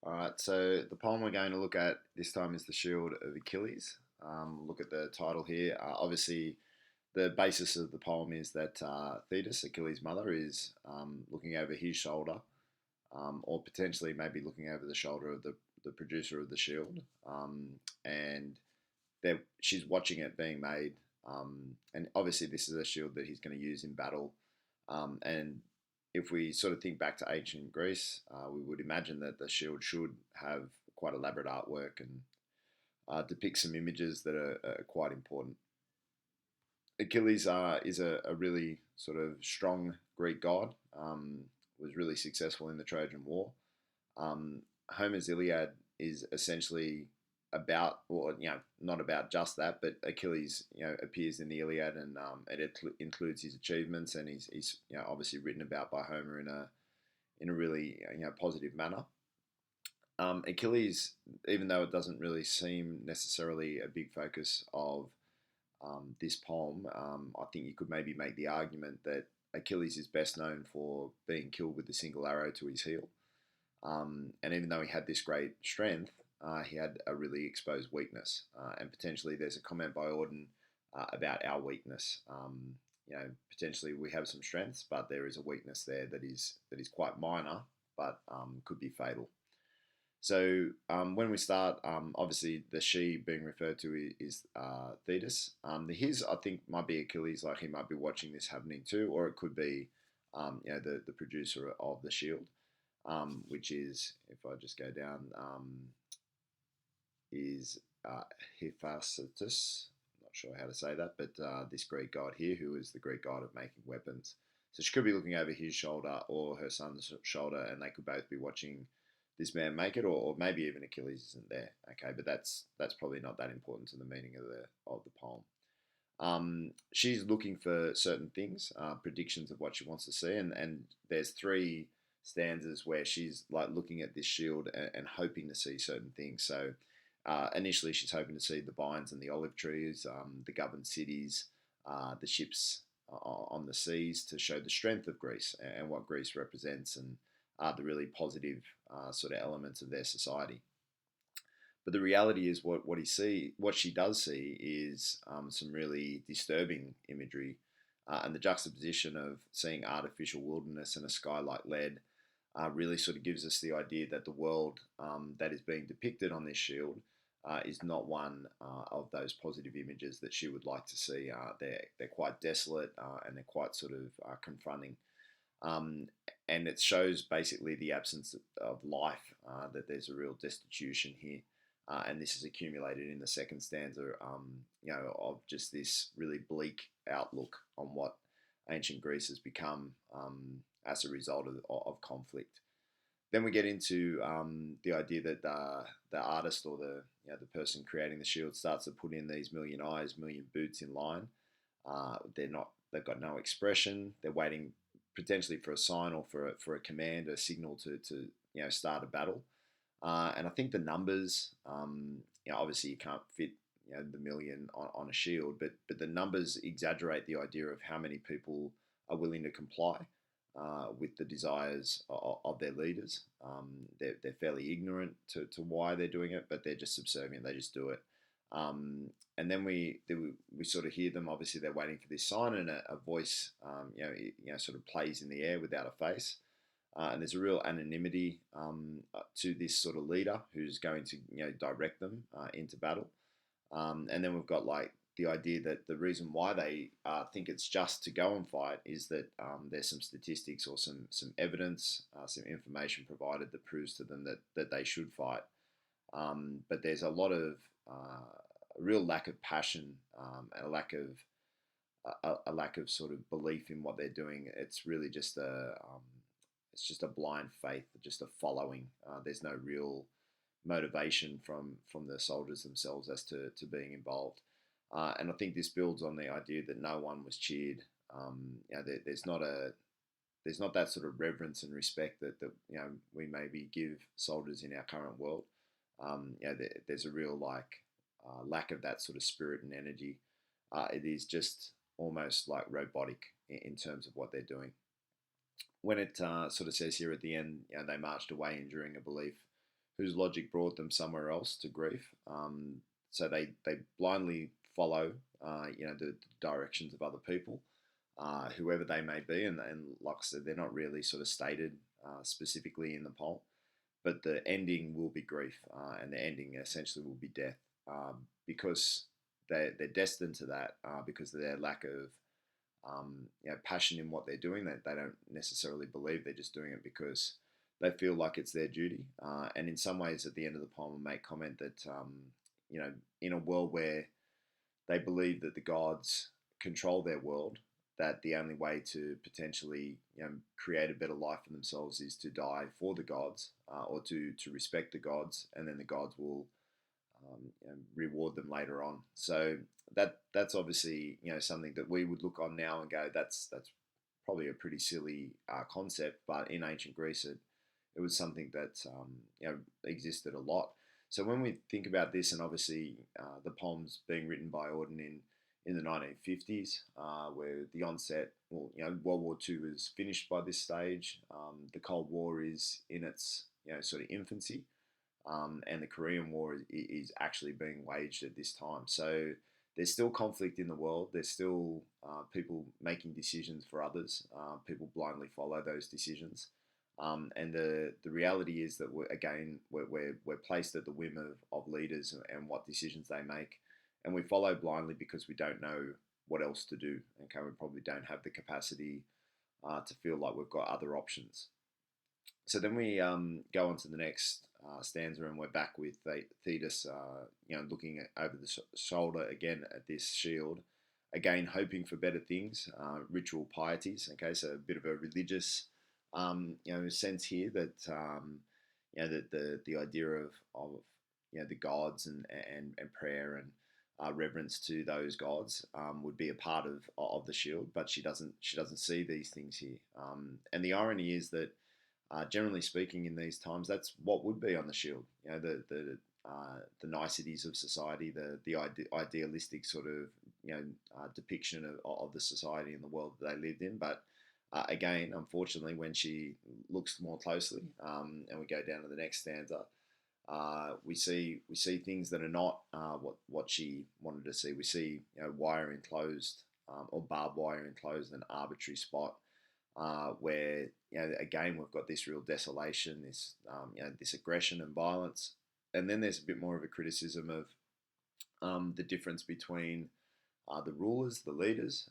All right, so the poem we're going to look at this time is the Shield of Achilles. Look at the title here. Obviously, the basis of the poem is that Thetis, Achilles' mother, is looking over his shoulder, or potentially maybe looking over the shoulder of the producer of the shield, and she's watching it being made. And obviously, this is a shield that he's going to use in battle. And if we sort of think back to ancient Greece, we would imagine that the shield should have quite elaborate artwork and depict some images that are quite important. Achilles is a really sort of strong Greek god, was really successful in the Trojan War. Homer's Iliad is essentially about, or not about just that, but Achilles, appears in the Iliad, and it includes his achievements, and he's obviously written about by Homer in a really positive manner. Achilles, even though it doesn't really seem necessarily a big focus of this poem, I think you could maybe make the argument that Achilles is best known for being killed with a single arrow to his heel. And even though he had this great strength, he had a really exposed weakness. And potentially there's a comment by Auden about our weakness. Potentially we have some strengths, but there is a weakness there that is quite minor, but could be fatal. So when we start, obviously the she being referred to is Thetis. The his, I think, might be Achilles, like he might be watching this happening too, or it could be the producer of the shield, which is, if I just go down, is Hephaestus. I'm not sure how to say that, but this Greek god here, who is the Greek god of making weapons. So she could be looking over his shoulder or her son's shoulder, and they could both be watching this man make it, or maybe even Achilles isn't there. Okay, but that's probably not that important to the meaning of the poem. She's looking for certain things, predictions of what she wants to see, and there's three stanzas where she's like looking at this shield and hoping to see certain things. So initially, she's hoping to see the vines and the olive trees, the governed cities, the ships on the seas, to show the strength of Greece and what Greece represents, and the really positive sort of elements of their society. But the reality is, what she does see is some really disturbing imagery, and the juxtaposition of seeing artificial wilderness and a sky like lead really sort of gives us the idea that the world that is being depicted on this shield is not one of those positive images that she would like to see. They're quite desolate, and they're quite sort of confronting. Um, and it shows basically the absence of life, that there's a real destitution here. And this is accumulated in the second stanza, of just this really bleak outlook on what ancient Greece has become as a result of conflict. Then we get into the idea that the artist, or the person creating the shield, starts to put in these million eyes, million boots in line. They've got no expression. They're waiting potentially for a sign, or for a command, a signal to start a battle. And I think the numbers, obviously you can't fit the million on a shield, but the numbers exaggerate the idea of how many people are willing to comply with the desires of their leaders. They're fairly ignorant to why they're doing it, but they're just subservient. They just do it. And then we sort of hear them. Obviously, they're waiting for this sign, and a voice, sort of plays in the air without a face. And there's a real anonymity to this sort of leader who's going to direct them into battle. And then we've got like the idea that the reason why they think it's just to go and fight is that there's some statistics or some evidence, some information provided that proves to them that they should fight. But there's a lot of a real lack of passion, and a lack of sort of belief in what they're doing. It's really just a blind faith, just a following. There's no real motivation from the soldiers themselves as to being involved. And I think this builds on the idea that no one was cheered. There's not that sort of reverence and respect that we maybe give soldiers in our current world. There's a real lack of that sort of spirit and energy. It is just almost like robotic in terms of what they're doing. When it sort of says here at the end, they marched away enduring a belief whose logic brought them somewhere else to grief. So they blindly follow, the directions of other people, whoever they may be, and like I said, they're not really sort of stated specifically in the poem, but the ending will be grief, and the ending essentially will be death, because they're destined to that, because of their lack of passion in what they're doing. They don't necessarily believe, they're just doing it because they feel like it's their duty. And in some ways, at the end of the poem, I make comment that in a world where they believe that the gods control their world, that the only way to potentially create a better life for themselves is to die for the gods, or to respect the gods, and then the gods will reward them later on. So that's obviously something that we would look on now and go, that's probably a pretty silly concept, but in ancient Greece it was something that existed a lot. So when we think about this, and obviously the poems being written by Auden in the 1950s, where the onset, well, World War II is finished by this stage. The Cold War is in its sort of infancy, and the Korean War is actually being waged at this time. So there's still conflict in the world. There's still people making decisions for others. People blindly follow those decisions. And the reality is that we're placed at the whim of leaders and what decisions they make, and we follow blindly because we don't know what else to do. Okay, we probably don't have the capacity to feel like we've got other options. So then we go on to the next stanza, and we're back with Thetis, looking over the shoulder again at this shield, again hoping for better things, ritual pieties. Okay, so a bit of a religious, sense here, that that the idea of the gods and prayer and reverence to those gods would be a part of the shield, but she doesn't see these things here. And the irony is that, generally speaking, in these times, that's what would be on the shield. The niceties of society, the idealistic sort of depiction of the society and the world that they lived in. But again, unfortunately, when she looks more closely, and we go down to the next stanza, we see things that are not what she wanted to see. We see wire enclosed, or barbed wire enclosed an arbitrary spot, where again we've got this real desolation, this aggression and violence, and then there's a bit more of a criticism of the difference between the rulers, the leaders,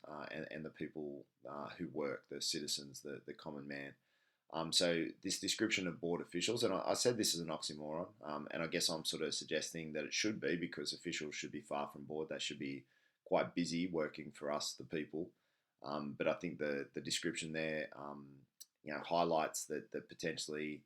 and the people who work, the citizens, the common man. So this description of board officials, and I said this is an oxymoron, and I guess I'm sort of suggesting that it should be, because officials should be far from bored. They should be quite busy working for us, the people. But I think the description there, highlights that potentially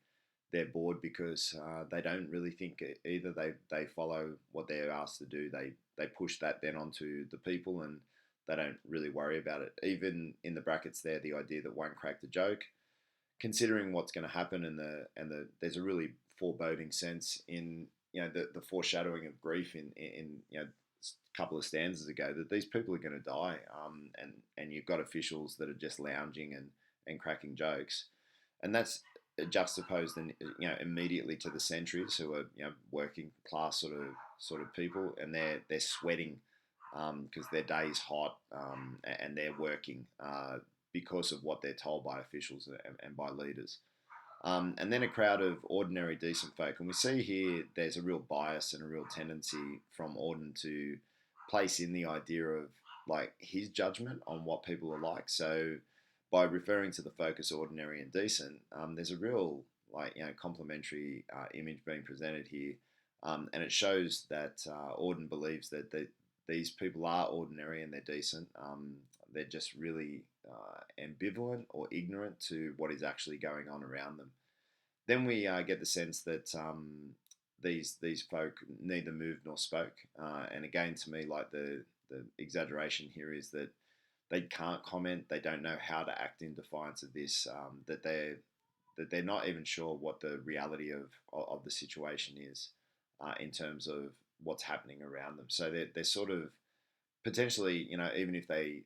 they're bored because they don't really think either. They follow what they're asked to do. They push that then onto the people, and they don't really worry about it. Even in the brackets there, the idea that one cracked a joke, considering what's going to happen, and there's a really foreboding sense in the foreshadowing of grief in a couple of stanzas ago, that these people are going to die, and you've got officials that are just lounging and cracking jokes, and that's juxtaposed immediately to the sentries, who are working class sort of people, and they're sweating because their day is hot, and they're working because of what they're told by officials and by leaders. And then a crowd of ordinary, decent folk. And we see here there's a real bias and a real tendency from Auden to place in the idea of like his judgment on what people are like. So by referring to the folk as ordinary and decent, there's a real complementary image being presented here. And it shows that Auden believes that these people are ordinary and they're decent. They're just really ambivalent or ignorant to what is actually going on around them. Then we get the sense that these folk neither moved nor spoke. And again, to me, like the exaggeration here is that they can't comment. They don't know how to act in defiance of this. That they're not even sure what the reality of the situation is, in terms of what's happening around them. So they're sort of potentially, even if they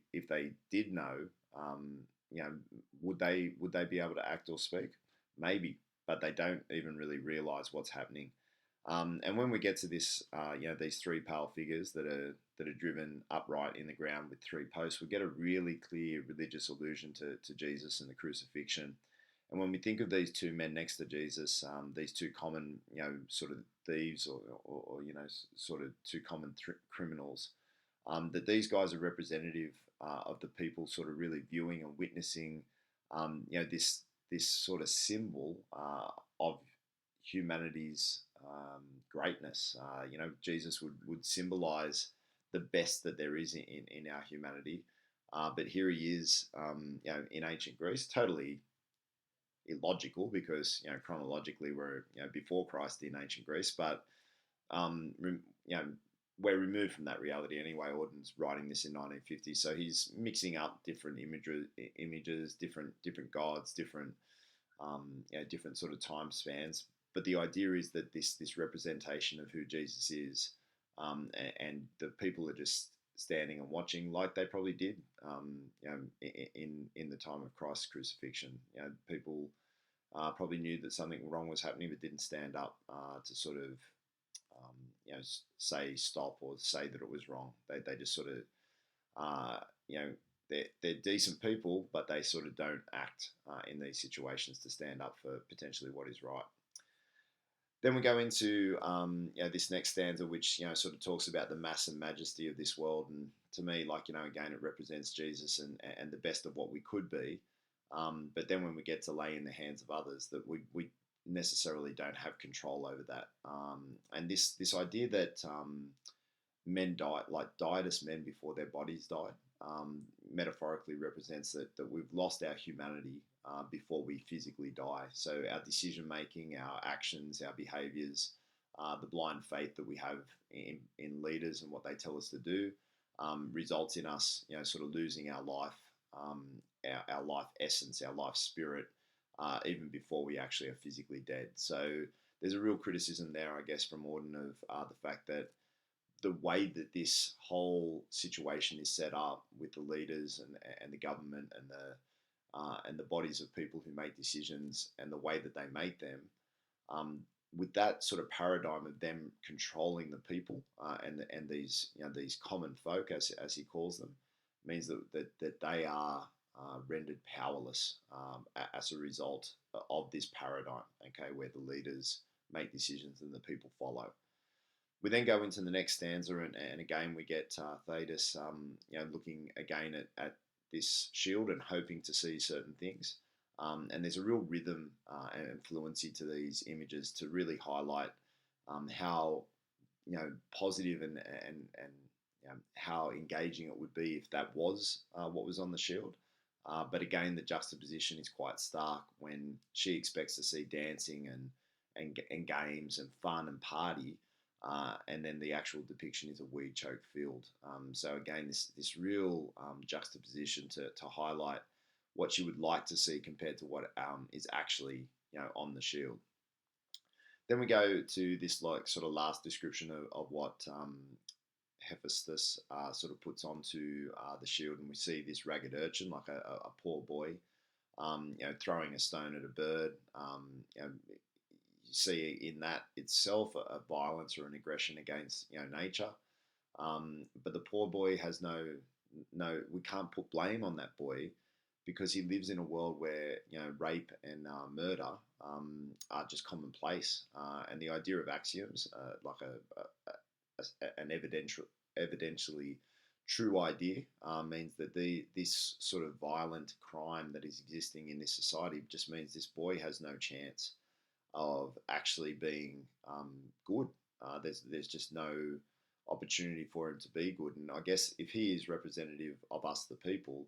did know, would they be able to act or speak? Maybe, but they don't even really realize what's happening. And when we get to this, these three pale figures that are driven upright in the ground with three posts, we get a really clear religious allusion to Jesus and the crucifixion. And when we think of these two men next to Jesus, these two common, sort of thieves or sort of two common criminals, that these guys are representative of the people sort of really viewing and witnessing, this sort of symbol of humanity's greatness. Jesus would symbolize the best that there is in our humanity. But here he is, in ancient Greece, totally illogical because chronologically we're before Christ in ancient Greece, but we're removed from that reality anyway. Auden's writing this in 1950, so he's mixing up different images, different gods, different sort of time spans. But the idea is that this representation of who Jesus is, and the people are just standing and watching like they probably did, in the time of Christ's crucifixion. People probably knew that something wrong was happening, but didn't stand up to sort of say stop or say that it was wrong. They just sort of they're decent people, but they sort of don't act in these situations to stand up for potentially what is right. Then we go into this next stanza, which sort of talks about the mass and majesty of this world, and to me, again, it represents Jesus and the best of what we could be. But then when we get to lay in the hands of others, that we necessarily don't have control over that. And this idea that men died as men before their bodies died, metaphorically represents that we've lost our humanity before we physically die. So our decision making, our actions, our behaviors, the blind faith that we have in leaders and what they tell us to do, results in us, sort of losing our life, our life essence, our life spirit, even before we actually are physically dead. So there's a real criticism there, I guess, from Auden of the fact that the way that this whole situation is set up with the leaders and the government and the bodies of people who make decisions and the way that they make them, with that sort of paradigm of them controlling the people and these common folk, as he calls them, means that they are rendered powerless as a result of this paradigm. Okay, where the leaders make decisions and the people follow. We then go into the next stanza, and again we get Thetis, looking again at this shield and hoping to see certain things. And there's a real rhythm and fluency to these images to really highlight how positive and how engaging it would be if that was what was on the shield. But again, the juxtaposition is quite stark when she expects to see dancing and games and fun and party. And then the actual depiction is a weed-choked field. So again, this real juxtaposition to highlight what you would like to see compared to what is actually on the shield. Then we go to this sort of last description of what Hephaestus sort of puts onto the shield, and we see this ragged urchin, like a poor boy, throwing a stone at a bird. You see in that itself a violence or an aggression against nature, but the poor boy has no. We can't put blame on that boy because he lives in a world where rape and murder are just commonplace, and the idea of axioms, like an evidentially true idea, means that this sort of violent crime that is existing in this society just means this boy has no chance of actually being good. There's just no opportunity for him to be good. And I guess if he is representative of us, the people,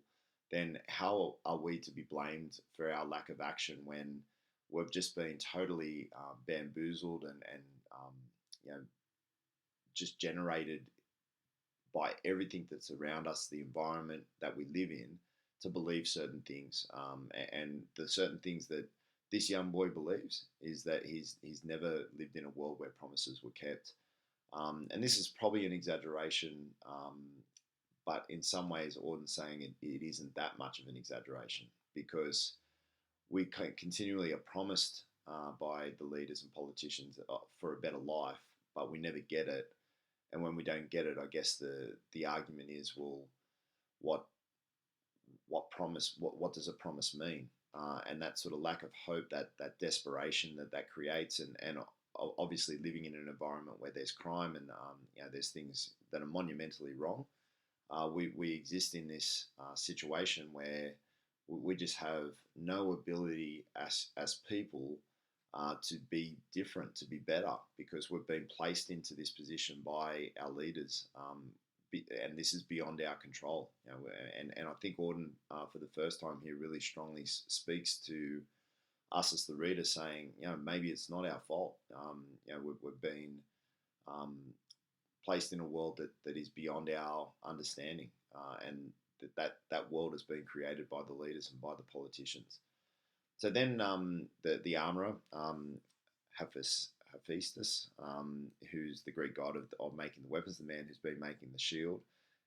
then how are we to be blamed for our lack of action when we've just been totally bamboozled and just generated by everything that's around us, the environment that we live in, to believe certain things. And the certain things that this young boy believes is that he's never lived in a world where promises were kept. And this is probably an exaggeration, but in some ways, Auden's saying it isn't that much of an exaggeration, because we continually are promised by the leaders and politicians for a better life, but we never get it. And when we don't get it, I guess the argument is, well, what what does a promise mean? And that sort of lack of hope, that desperation that creates, and obviously living in an environment where there's crime and there's things that are monumentally wrong. We exist in this situation where we just have no ability as people to be different, to be better, because we've been placed into this position by our leaders, and this is beyond our control. And I think Auden, for the first time here, really strongly speaks to us as the reader, saying, maybe it's not our fault. We've been um, placed in a world that is beyond our understanding, and that world has been created by the leaders and by the politicians. So then the armorer, Hephaestus, who's the Greek god of making the weapons, the man who's been making the shield,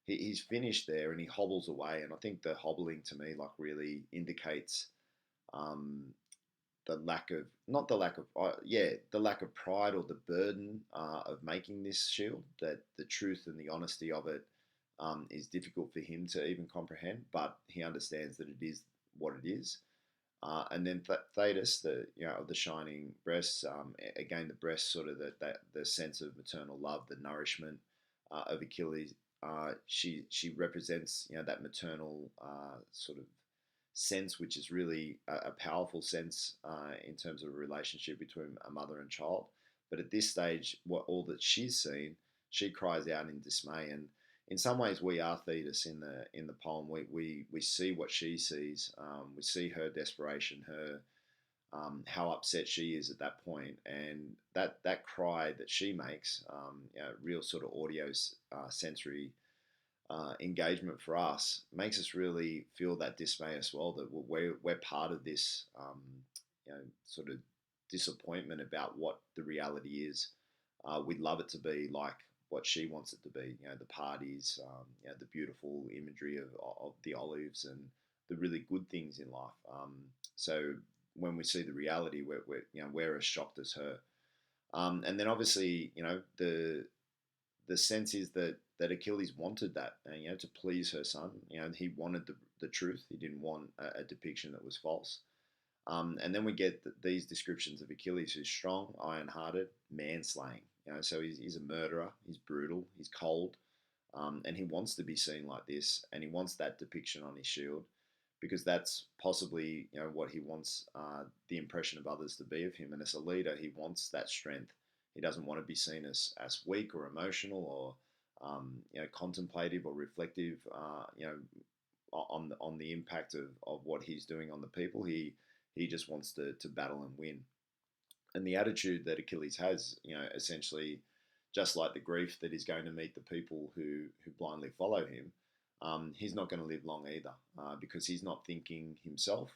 he's finished there and he hobbles away. And I think the hobbling to me really indicates um, the lack of, not the lack of, the lack of pride or the burden of making this shield, that the truth and the honesty of it is difficult for him to even comprehend, but he understands that it is what it is. And then Thetis, of the shining breasts, again the breasts, sort of the sense of maternal love, the nourishment of Achilles. She represents that maternal sort of sense, which is really a powerful sense in terms of a relationship between a mother and child. But at this stage, all that she's seen, she cries out in dismay. And in some ways, we are Thetis in the poem. We see what she sees. We see her desperation, her how upset she is at that point, and that cry that she makes, real sort of audio sensory engagement for us, makes us really feel that dismay as well, that we're part of this sort of disappointment about what the reality is. We'd love it to be like what she wants it to be, the parties, the beautiful imagery of the olives and the really good things in life. So when we see the reality, we're as shocked as her. And then obviously, the sense is that Achilles wanted that, to please her son. He wanted the truth. He didn't want a depiction that was false. And then we get these descriptions of Achilles, who's strong, iron-hearted, man-slaying. So he's a murderer. He's brutal. He's cold, and he wants to be seen like this, and he wants that depiction on his shield, because that's possibly what he wants the impression of others to be of him. And as a leader, he wants that strength. He doesn't want to be seen as weak or emotional or contemplative or reflective. On the impact of what he's doing on the people. He just wants to battle and win. And the attitude that Achilles has, essentially, just like the grief that he's going to meet the people who blindly follow him, he's not going to live long either, because he's not thinking himself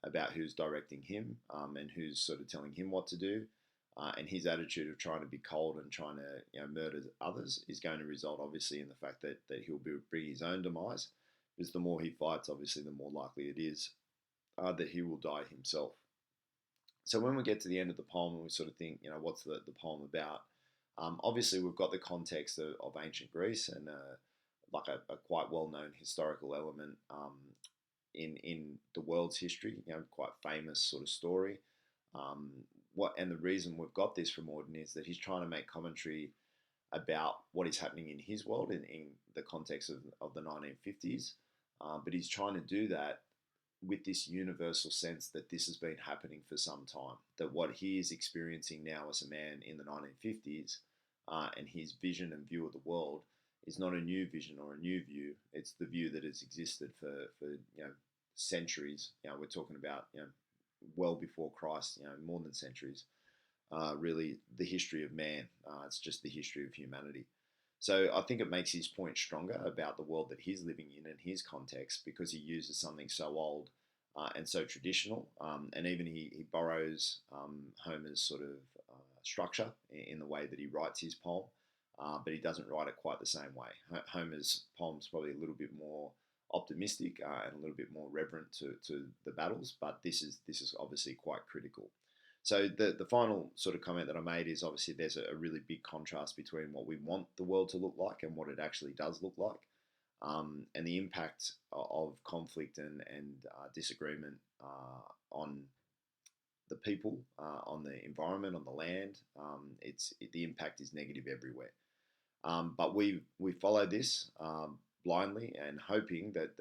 about who's directing him and who's sort of telling him what to do. And his attitude of trying to be cold and trying to murder others is going to result, obviously, in the fact that he'll bring his own demise. Because the more he fights, obviously, the more likely it is that he will die himself. So when we get to the end of the poem and we sort of think, what's the poem about? Obviously, we've got the context of ancient Greece and like a quite well-known historical element in the world's history, quite famous sort of story. And the reason we've got this from Auden is that he's trying to make commentary about what is happening in his world in the context of the 1950s. But he's trying to do that with this universal sense that this has been happening for some time, that what he is experiencing now as a man in the 1950s and his vision and view of the world is not a new vision or a new view. It's the view that has existed for centuries. We're talking about well before Christ, more than centuries. Really, the history of man. It's just the history of humanity. So I think it makes his point stronger about the world that he's living in and his context, because he uses something so old and so traditional. And even he borrows Homer's sort of structure in the way that he writes his poem, but he doesn't write it quite the same way. Homer's poem's probably a little bit more optimistic and a little bit more reverent to the battles, but this is obviously quite critical. So the final sort of comment that I made is obviously there's a really big contrast between what we want the world to look like and what it actually does look like, and the impact of conflict and disagreement on the people, on the environment, on the land. The impact is negative everywhere. But we follow this blindly and hoping that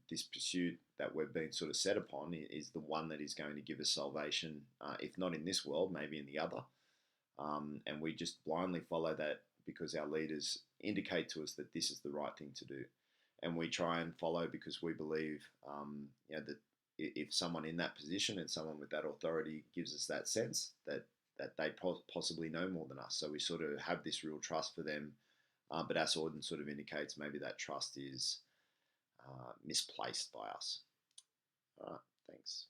this pursuit that we've been sort of set upon is the one that is going to give us salvation, if not in this world, maybe in the other. And we just blindly follow that because our leaders indicate to us that this is the right thing to do, and we try and follow because we believe, that if someone in that position and someone with that authority gives us that sense that they possibly know more than us. So we sort of have this real trust for them. But as Auden sort of indicates, maybe that trust is misplaced by us. All right, thanks.